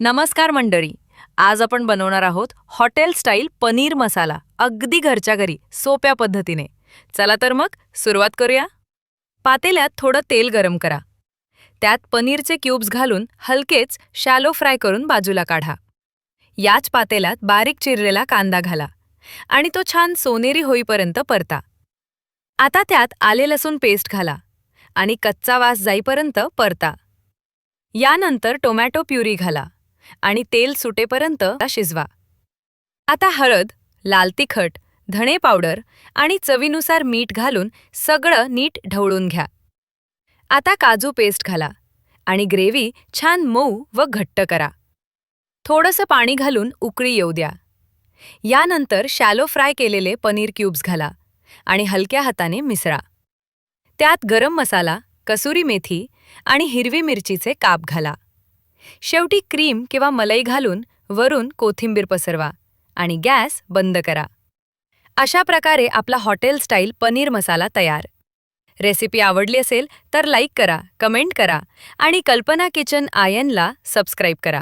नमस्कार मंडळी. आज आपण बनवणार आहोत हॉटेल स्टाईल पनीर मसाला, अगदी घरच्या घरी सोप्या पद्धतीने. चला तर मग सुरुवात करूया. पातेल्यात थोडं तेल गरम करा. त्यात पनीरचे क्यूब्स घालून हलकेच शॅलो फ्राय करून बाजूला काढा. याच पातेल्यात बारीक चिरलेला कांदा घाला आणि तो छान सोनेरी होईपर्यंत परता. आता त्यात आले लसूण पेस्ट घाला आणि कच्चा वास जाईपर्यंत परता. यानंतर टोमॅटो प्युरी घाला आणि तेल सुटेपर्यंत शिजवा. आता हळद, लाल तिखट, धणे पावडर आणि चवीनुसार मीठ घालून सगळं नीट ढवळून घ्या. आता काजू पेस्ट घाला आणि ग्रेव्ही छान मऊ व घट्ट करा. थोडंसं पाणी घालून उकळी येऊ द्या. यानंतर शॅलो फ्राय केलेले पनीर क्यूब्स घाला आणि हलक्या हाताने मिसळा. त्यात गरम मसाला, कसुरी मेथी आणि हिरवी मिरचीचे काप घाला. शेवटी क्रीम किंवा मलाई घालून वरून कोथिंबीर पसरवा आणि गॅस बंद करा. अशा प्रकारे आपला हॉटेल स्टाईल पनीर मसाला तयार. रेसिपी आवडली असेल तर लाईक करा, कमेंट करा आणि कल्पना किचन आयनला सबस्क्राईब करा.